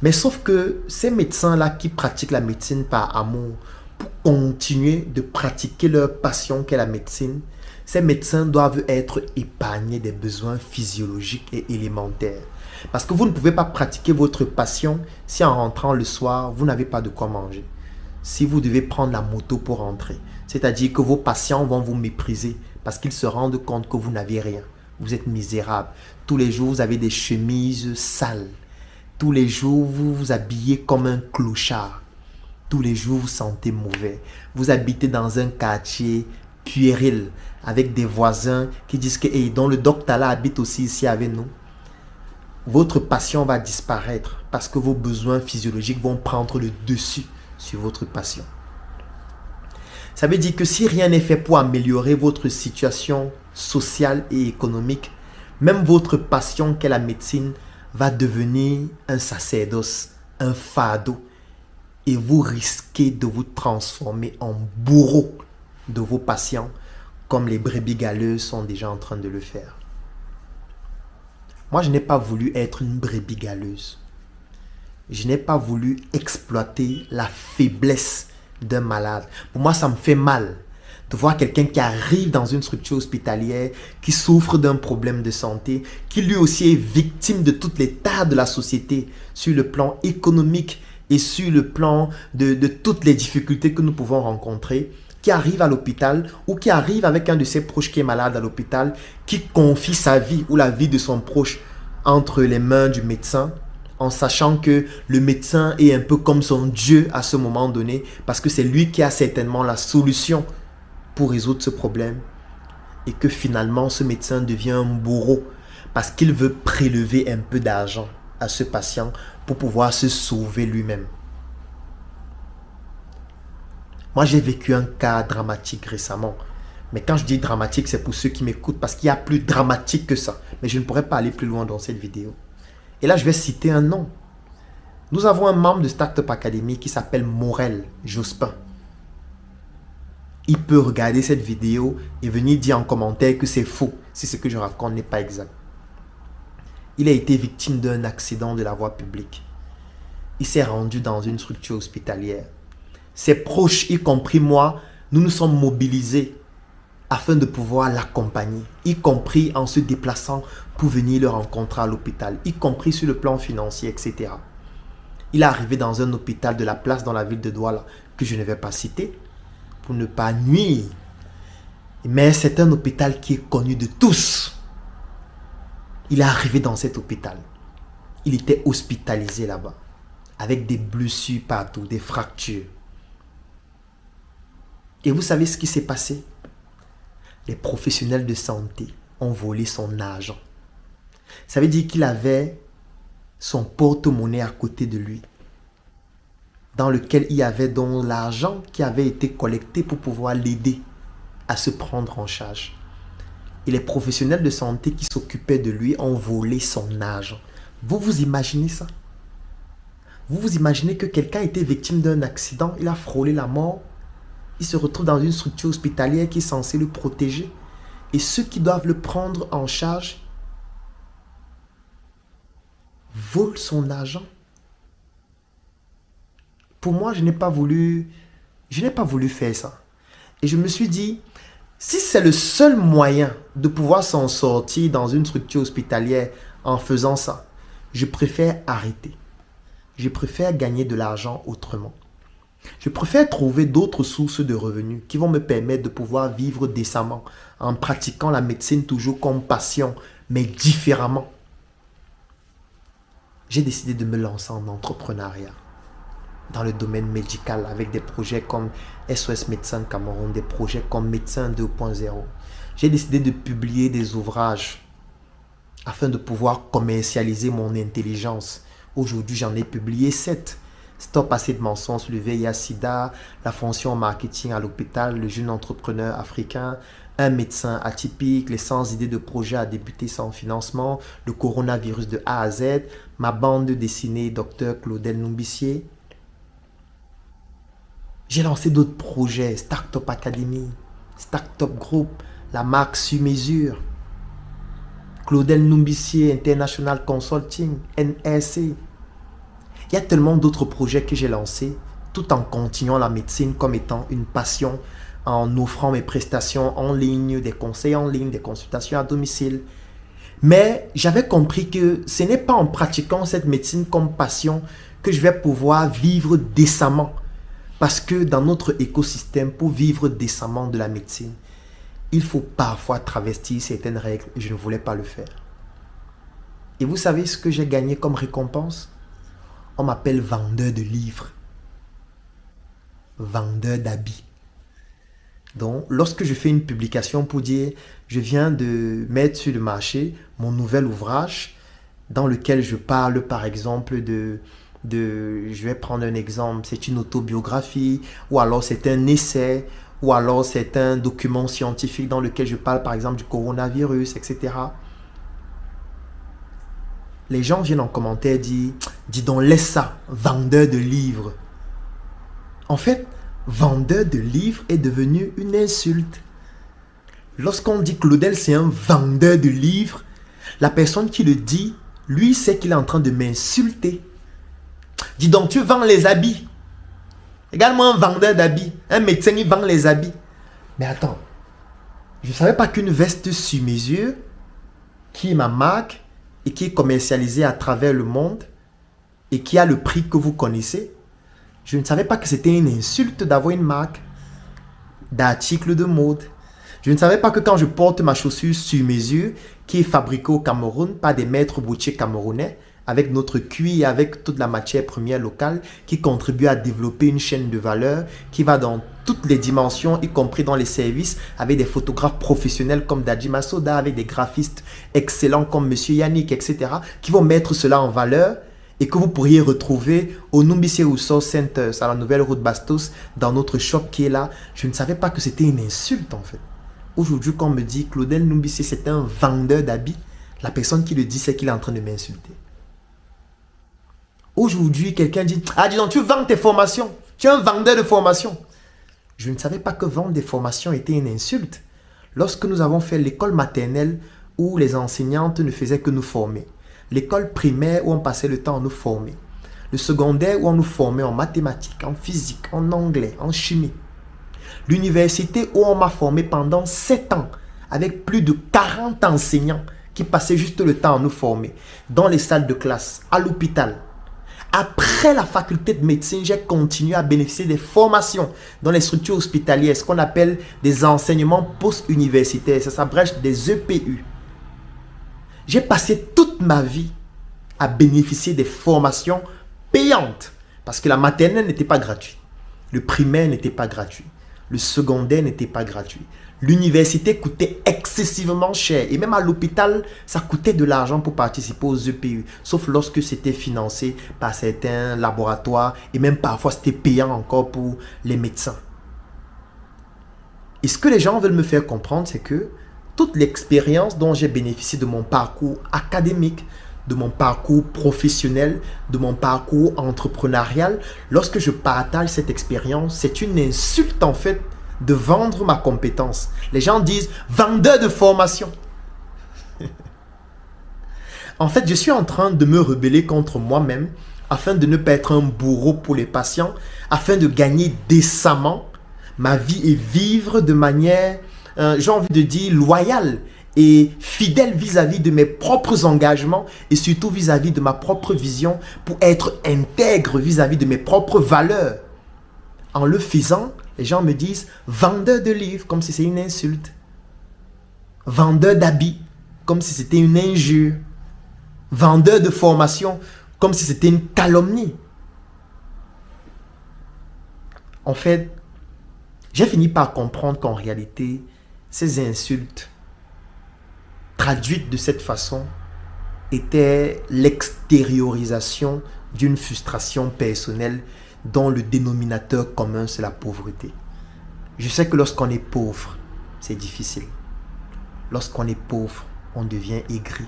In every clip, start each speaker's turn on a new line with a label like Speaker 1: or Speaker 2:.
Speaker 1: Mais sauf que ces médecins-là qui pratiquent la médecine par amour, pour continuer de pratiquer leur passion qu'est la médecine, ces médecins doivent être épargnés des besoins physiologiques et élémentaires. Parce que vous ne pouvez pas pratiquer votre passion si en rentrant le soir, vous n'avez pas de quoi manger. Si vous devez prendre la moto pour rentrer, c'est-à-dire que vos patients vont vous mépriser parce qu'ils se rendent compte que vous n'avez rien. Vous êtes misérable. Tous les jours, vous avez des chemises sales. Tous les jours, vous vous habillez comme un clochard. Tous les jours, vous sentez mauvais. Vous habitez dans un quartier puéril avec des voisins qui disent que hey, dont le docteur là habite aussi ici avec nous. Votre passion va disparaître parce que vos besoins physiologiques vont prendre le dessus sur votre passion. Ça veut dire que si rien n'est fait pour améliorer votre situation sociale et économique, même votre passion qu'est la médecine va devenir un sacerdoce, un fardeau, et vous risquez de vous transformer en bourreau de vos patients, comme les brebis galeuses sont déjà en train de le faire. Moi, je n'ai pas voulu être une brebis galeuse. Je n'ai pas voulu exploiter la faiblesse d'un malade. Pour moi, ça me fait mal de voir quelqu'un qui arrive dans une structure hospitalière, qui souffre d'un problème de santé, qui lui aussi est victime de toutes les tares de la société sur le plan économique et sur le plan de toutes les difficultés que nous pouvons rencontrer, qui arrive à l'hôpital ou qui arrive avec un de ses proches qui est malade à l'hôpital, qui confie sa vie ou la vie de son proche entre les mains du médecin, en sachant que le médecin est un peu comme son Dieu à ce moment donné, parce que c'est lui qui a certainement la solution pour résoudre ce problème, et que finalement ce médecin devient un bourreau parce qu'il veut prélever un peu d'argent à ce patient pour pouvoir se sauver lui-même. Moi, j'ai vécu un cas dramatique récemment. Mais quand je dis dramatique, c'est pour ceux qui m'écoutent parce qu'il y a plus dramatique que ça. Mais je ne pourrais pas aller plus loin dans cette vidéo. Et là, je vais citer un nom. Nous avons un membre de Startup Academy qui s'appelle Morel Jospin. Il peut regarder cette vidéo et venir dire en commentaire que c'est faux si ce que je raconte n'est pas exact. Il a été victime d'un accident de la voie publique. Il s'est rendu dans une structure hospitalière. Ses proches, y compris moi, nous nous sommes mobilisés afin de pouvoir l'accompagner, y compris en se déplaçant pour venir le rencontrer à l'hôpital, y compris sur le plan financier, etc. Il est arrivé dans un hôpital de la place dans la ville de Douala, que je ne vais pas citer, pour ne pas nuire. Mais c'est un hôpital qui est connu de tous. Il est arrivé dans cet hôpital. Il était hospitalisé là-bas, avec des blessures partout, des fractures. Et vous savez ce qui s'est passé? Les professionnels de santé ont volé son argent. Ça veut dire qu'il avait son porte-monnaie à côté de lui, dans lequel il y avait donc l'argent qui avait été collecté pour pouvoir l'aider à se prendre en charge. Et les professionnels de santé qui s'occupaient de lui ont volé son argent. Vous vous imaginez ça? Vous vous imaginez que quelqu'un a été victime d'un accident, il a frôlé la mort, il se retrouve dans une structure hospitalière qui est censée le protéger. Et ceux qui doivent le prendre en charge volent son argent. Pour moi, je n'ai pas voulu faire ça. Et je me suis dit, si c'est le seul moyen de pouvoir s'en sortir dans une structure hospitalière en faisant ça, je préfère arrêter. Je préfère gagner de l'argent autrement. Je préfère trouver d'autres sources de revenus qui vont me permettre de pouvoir vivre décemment en pratiquant la médecine toujours comme passion, mais différemment. J'ai décidé de me lancer en entrepreneuriat dans le domaine médical avec des projets comme SOS Médecins Cameroun, des projets comme Médecins 2.0. J'ai décidé de publier des ouvrages afin de pouvoir commercialiser mon intelligence. Aujourd'hui, j'en ai publié 7. Stop assez de mensonges, le VIH-Sida, la fonction marketing à l'hôpital, le jeune entrepreneur africain, un médecin atypique, les 100 idées de projet à débuter sans financement, le coronavirus de A à Z, ma bande dessinée Dr Claudel Numbissier. J'ai lancé d'autres projets, Startup Academy, Startup Group, la marque sur mesure, Claudel Numbissier International Consulting, NRC. Il y a tellement d'autres projets que j'ai lancés, tout en continuant la médecine comme étant une passion, en offrant mes prestations en ligne, des conseils en ligne, des consultations à domicile. Mais j'avais compris que ce n'est pas en pratiquant cette médecine comme passion que je vais pouvoir vivre décemment. Parce que dans notre écosystème, pour vivre décemment de la médecine, il faut parfois travestir certaines règles et je ne voulais pas le faire. Et vous savez ce que j'ai gagné comme récompense? On m'appelle vendeur de livres, vendeur d'habits. Donc, lorsque je fais une publication pour dire je viens de mettre sur le marché mon nouvel ouvrage dans lequel je parle par exemple je vais prendre un exemple, c'est une autobiographie ou alors c'est un essai ou alors c'est un document scientifique dans lequel je parle par exemple du coronavirus, etc. Les gens viennent en commentaire dire dis donc laisse ça, vendeur de livres. En fait, vendeur de livres est devenu une insulte. Lorsqu'on dit Claudel c'est un vendeur de livres, la personne qui le dit, lui sait qu'il est en train de m'insulter. Dis donc tu vends les habits. Regarde-moi un vendeur d'habits. Un médecin il vend les habits. Mais attends, je ne savais pas qu'une veste sur mesure, qui est ma marque et qui est commercialisée à travers le monde et qui a le prix que vous connaissez, je ne savais pas que c'était une insulte d'avoir une marque d'articles de mode. Je ne savais pas que quand je porte ma chaussure sur mesure, qui est fabriquée au Cameroun par des maîtres boutiers camerounais, avec notre cuir et avec toute la matière première locale, qui contribue à développer une chaîne de valeur, qui va dans toutes les dimensions, y compris dans les services, avec des photographes professionnels comme Dadji Massoda, avec des graphistes excellents comme Monsieur Yannick, etc., qui vont mettre cela en valeur, et que vous pourriez retrouver au Numbisi Rousseau Center, à la nouvelle route Bastos, dans notre shop qui est là. Je ne savais pas que c'était une insulte en fait. Aujourd'hui, quand on me dit Claudel Numbisi, c'est un vendeur d'habits, la personne qui le dit, c'est qu'il est en train de m'insulter. Aujourd'hui, quelqu'un dit, ah dis donc, tu vends tes formations, tu es un vendeur de formations. Je ne savais pas que vendre des formations était une insulte. Lorsque nous avons fait l'école maternelle où les enseignantes ne faisaient que nous former, l'école primaire où on passait le temps à nous former, le secondaire où on nous formait en mathématiques, en physique, en anglais, en chimie, l'université où on m'a formé pendant 7 ans avec plus de 40 enseignants qui passaient juste le temps à nous former dans les salles de classe, à l'hôpital. Après la faculté de médecine, j'ai continué à bénéficier des formations dans les structures hospitalières, ce qu'on appelle des enseignements post-universitaires, ça s'abrège des EPU. J'ai passé toute ma vie à bénéficier des formations payantes parce que la maternelle n'était pas gratuite, le primaire n'était pas gratuit, le secondaire n'était pas gratuit. L'université coûtait excessivement cher et même à l'hôpital, ça coûtait de l'argent pour participer aux EPU, sauf lorsque c'était financé par certains laboratoires et même parfois c'était payant encore pour les médecins. Et ce que les gens veulent me faire comprendre, c'est que toute l'expérience dont j'ai bénéficié de mon parcours académique, de mon parcours professionnel, de mon parcours entrepreneurial, lorsque je partage cette expérience, c'est une insulte en fait de vendre ma compétence. Les gens disent vendeur de formation. En fait, je suis en train de me rebeller contre moi-même afin de ne pas être un bourreau pour les patients, afin de gagner décemment ma vie et vivre de manière, j'ai envie de dire, loyale et fidèle vis-à-vis de mes propres engagements et surtout vis-à-vis de ma propre vision pour être intègre vis-à-vis de mes propres valeurs. En le faisant, les gens me disent vendeur de livres comme si c'était une insulte. Vendeur d'habits comme si c'était une injure. Vendeur de formation comme si c'était une calomnie. En fait, j'ai fini par comprendre qu'en réalité, ces insultes traduites de cette façon étaient l'extériorisation d'une frustration personnelle dont le dénominateur commun, c'est la pauvreté. Je sais que lorsqu'on est pauvre, c'est difficile. Lorsqu'on est pauvre, on devient aigri.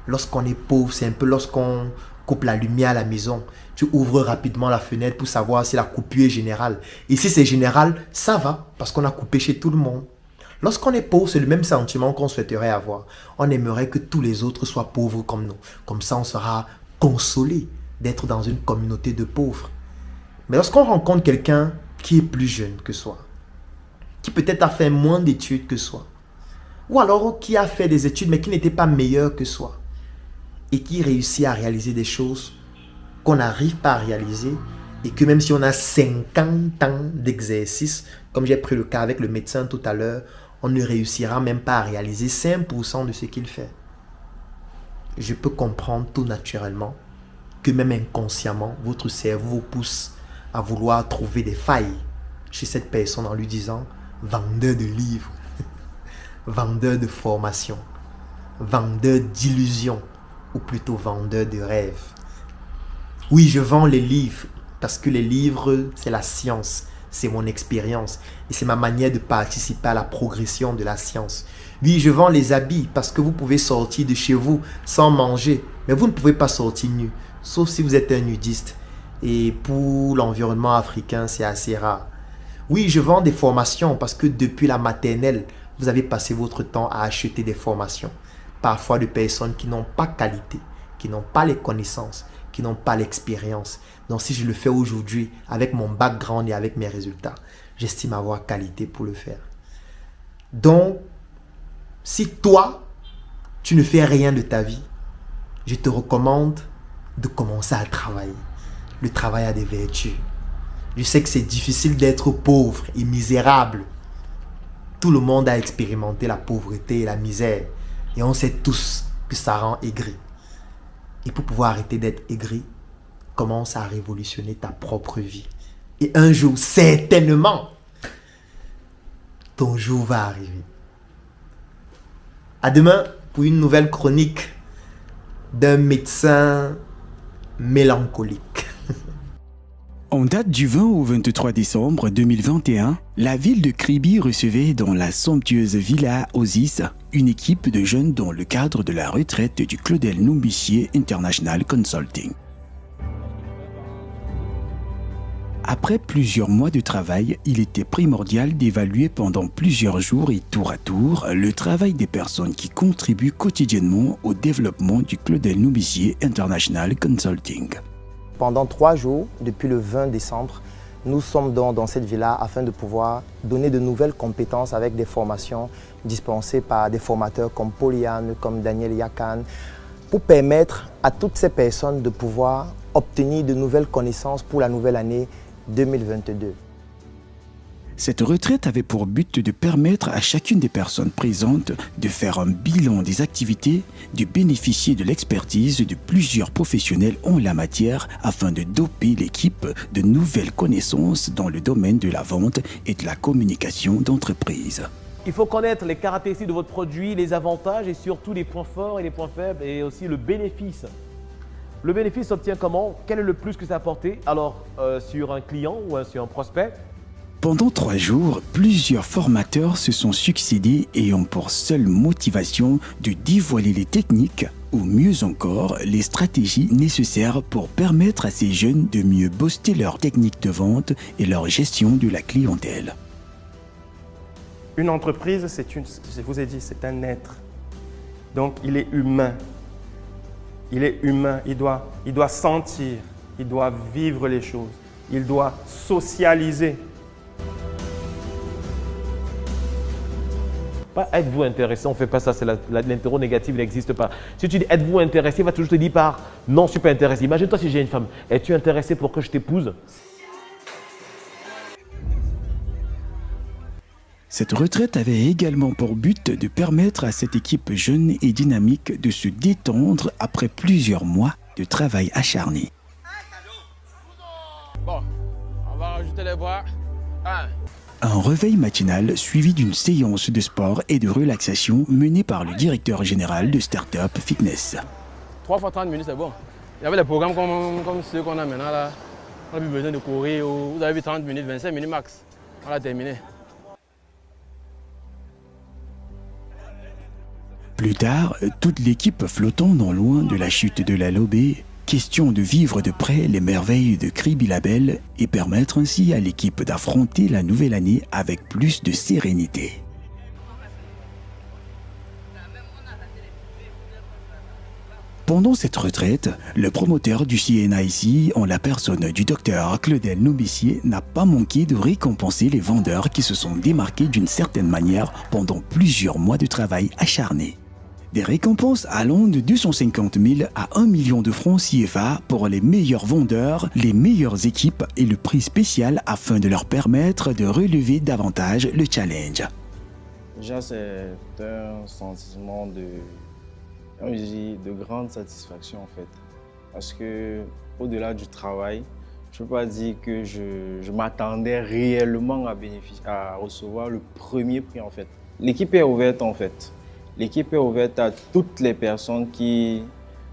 Speaker 1: Lorsqu'on est pauvre, c'est un peu lorsqu'on coupe la lumière à la maison. Tu ouvres rapidement la fenêtre pour savoir si la coupure est générale. Et si c'est général, ça va, parce qu'on a coupé chez tout le monde. Lorsqu'on est pauvre, c'est le même sentiment qu'on souhaiterait avoir. On aimerait que tous les autres soient pauvres comme nous. Comme ça, on sera consolé d'être dans une communauté de pauvres. Mais lorsqu'on rencontre quelqu'un qui est plus jeune que soi, qui peut-être a fait moins d'études que soi, ou alors qui a fait des études mais qui n'était pas meilleur que soi, et qui réussit à réaliser des choses qu'on n'arrive pas à réaliser, et que même si on a 50 ans d'exercice, comme j'ai pris le cas avec le médecin tout à l'heure, on ne réussira même pas à réaliser 5% de ce qu'il fait. Je peux comprendre tout naturellement que même inconsciemment, votre cerveau vous pousse à vouloir trouver des failles chez cette personne en lui disant « vendeur de livres, vendeur de formation, vendeur d'illusions ou plutôt vendeur de rêves. » Oui, je vends les livres parce que les livres, c'est la science, c'est mon expérience et c'est ma manière de participer à la progression de la science. Oui, je vends les habits parce que vous pouvez sortir de chez vous sans manger, mais vous ne pouvez pas sortir nu, sauf si vous êtes un nudiste. Et pour l'environnement africain, c'est assez rare. Oui, je vends des formations parce que depuis la maternelle, vous avez passé votre temps à acheter des formations. Parfois de personnes qui n'ont pas qualité, qui n'ont pas les connaissances, qui n'ont pas l'expérience. Donc si je le fais aujourd'hui avec mon background et avec mes résultats, j'estime avoir qualité pour le faire. Donc, si toi, tu ne fais rien de ta vie, je te recommande de commencer à travailler. Le travail a des vertus. Je sais que c'est difficile d'être pauvre et misérable. Tout le monde a expérimenté la pauvreté et la misère. Et on sait tous que ça rend aigri. Et pour pouvoir arrêter d'être aigri, commence à révolutionner ta propre vie. Et un jour, certainement, ton jour va arriver. À demain pour une nouvelle chronique d'un médecin mélancolique.
Speaker 2: En date du 20 au 23 décembre 2021, la ville de Kribi recevait dans la somptueuse Villa Osis une équipe de jeunes dans le cadre de la retraite du Claudel Numbissier International Consulting. Après plusieurs mois de travail, il était primordial d'évaluer pendant plusieurs jours et tour à tour le travail des personnes qui contribuent quotidiennement au développement du Claudel Numbissier International Consulting.
Speaker 3: Pendant 3 jours, depuis le 20 décembre, nous sommes dans cette villa afin de pouvoir donner de nouvelles compétences avec des formations dispensées par des formateurs comme Poliane, comme Daniel Yakan, pour permettre à toutes ces personnes de pouvoir obtenir de nouvelles connaissances pour la nouvelle année 2022.
Speaker 2: Cette retraite avait pour but de permettre à chacune des personnes présentes de faire un bilan des activités, de bénéficier de l'expertise de plusieurs professionnels en la matière afin de doper l'équipe de nouvelles connaissances dans le domaine de la vente et de la communication d'entreprise.
Speaker 4: Il faut connaître les caractéristiques de votre produit, les avantages et surtout les points forts et les points faibles et aussi le bénéfice. Le bénéfice s'obtient comment? Quel est le plus que ça apporte? Alors, sur un client ou sur un prospect?
Speaker 2: Pendant 3 jours, plusieurs formateurs se sont succédés et ont pour seule motivation de dévoiler les techniques ou mieux encore les stratégies nécessaires pour permettre à ces jeunes de mieux booster leur technique de vente et leur gestion de la clientèle.
Speaker 5: Une entreprise, je vous ai dit, c'est un être. Donc, il est humain. Il est humain, il doit sentir, il doit vivre les choses, il doit socialiser.
Speaker 4: Pas êtes-vous intéressé, on ne fait pas ça, c'est l'interro négatif, il n'existe pas. Si tu dis êtes-vous intéressé, il va toujours te dire par non, je ne suis pas intéressé. Imagine-toi si j'ai une femme, es-tu intéressé pour que je t'épouse?
Speaker 2: Cette retraite avait également pour but de permettre à cette équipe jeune et dynamique de se détendre après plusieurs mois de travail acharné.
Speaker 6: Bon, on va rajouter les bras.
Speaker 2: Un réveil matinal suivi d'une séance de sport et de relaxation menée par le directeur général de Startup Fitness.
Speaker 6: 3 fois 30 minutes, c'est bon. Il y avait des programmes comme ceux qu'on a maintenant là. On n'a plus besoin de courir. Vous avez vu 30 minutes, 25 minutes max. On l'a terminé.
Speaker 2: Plus tard, toute l'équipe flottant non loin de la chute de la Lobé, question de vivre de près les merveilles de Kribi Label et permettre ainsi à l'équipe d'affronter la nouvelle année avec plus de sérénité. Pendant cette retraite, le promoteur du CNIC, en la personne du docteur Claudel Noubissier, n'a pas manqué de récompenser les vendeurs qui se sont démarqués d'une certaine manière pendant plusieurs mois de travail acharné. Des récompenses allant de 250 000 à 1 million de francs CFA pour les meilleurs vendeurs, les meilleures équipes et le prix spécial afin de leur permettre de relever davantage le challenge.
Speaker 7: Déjà, c'est un sentiment de grande satisfaction en fait. Parce que au-delà du travail, je ne peux pas dire que je m'attendais réellement à recevoir le premier prix en fait. L'équipe est ouverte en fait. L'équipe est ouverte à toutes les personnes qui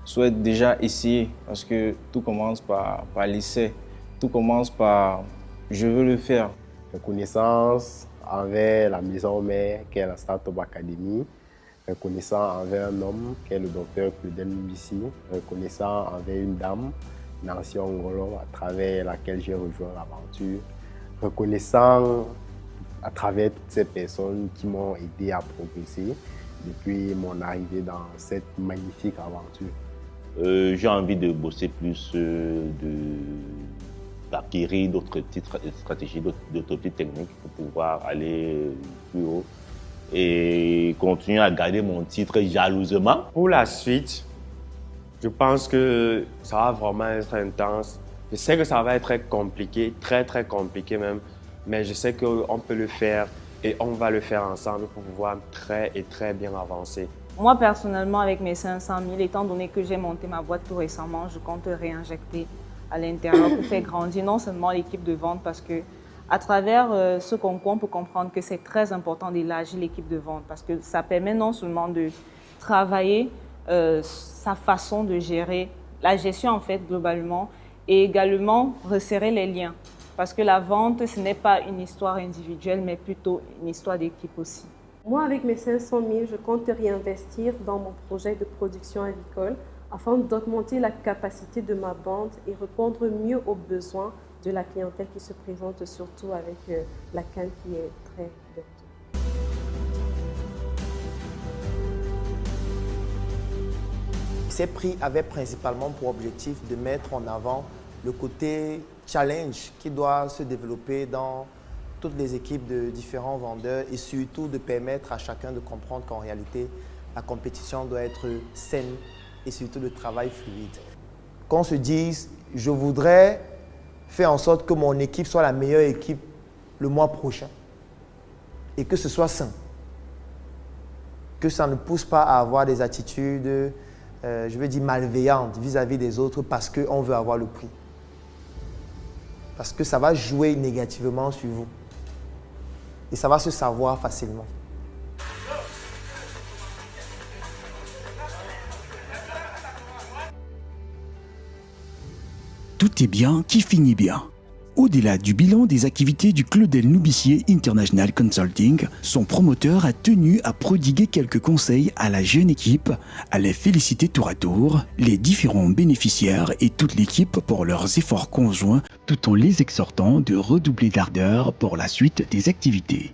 Speaker 7: souhaitent déjà essayer parce que tout commence par l'essai. Tout commence par « je veux le faire ».
Speaker 8: Reconnaissance envers la maison mère qui est la Startup Academy. Reconnaissant envers un homme qui est le docteur Claudel Noubissier. Reconnaissant envers une dame, Nancy Ongolo, à travers laquelle j'ai rejoint l'aventure. Reconnaissant à travers toutes ces personnes qui m'ont aidé à progresser depuis mon arrivée dans cette magnifique aventure.
Speaker 9: J'ai envie de bosser plus, d'acquérir d'autres titres, stratégies, d'autres petites techniques pour pouvoir aller plus haut et continuer à garder mon titre jalousement.
Speaker 5: Pour la suite, je pense que ça va vraiment être intense. Je sais que ça va être très compliqué, très compliqué même, mais je sais qu'on peut le faire et on va le faire ensemble pour pouvoir très bien avancer.
Speaker 10: Moi, personnellement, avec mes 500 000, étant donné que j'ai monté ma boîte tout récemment, je compte réinjecter à l'intérieur pour faire grandir non seulement l'équipe de vente, parce que à travers ce concours, on peut comprendre que c'est très important d'élargir l'équipe de vente, parce que ça permet non seulement de travailler sa façon de gérer, la gestion en fait globalement, et également resserrer les liens. Parce que la vente, ce n'est pas une histoire individuelle, mais plutôt une histoire d'équipe aussi.
Speaker 11: Moi, avec mes 500 000, je compte réinvestir dans mon projet de production avicole afin d'augmenter la capacité de ma bande et répondre mieux aux besoins de la clientèle qui se présente, surtout avec la canne qui est très verte.
Speaker 3: Ces prix avaient principalement pour objectif de mettre en avant le côté challenge qui doit se développer dans toutes les équipes de différents vendeurs et surtout de permettre à chacun de comprendre qu'en réalité, la compétition doit être saine et surtout le travail fluide. Qu'on se dise, je voudrais faire en sorte que mon équipe soit la meilleure équipe le mois prochain et que ce soit sain. Que ça ne pousse pas à avoir des attitudes, je veux dire, malveillantes vis-à-vis des autres parce qu'on veut avoir le prix. Parce que ça va jouer négativement sur vous. Et ça va se savoir facilement.
Speaker 2: Tout est bien qui finit bien. Au-delà du bilan des activités du Claudel Noubissier International Consulting, son promoteur a tenu à prodiguer quelques conseils à la jeune équipe, à les féliciter tour à tour, les différents bénéficiaires et toute l'équipe pour leurs efforts conjoints, tout en les exhortant de redoubler d'ardeur pour la suite des activités.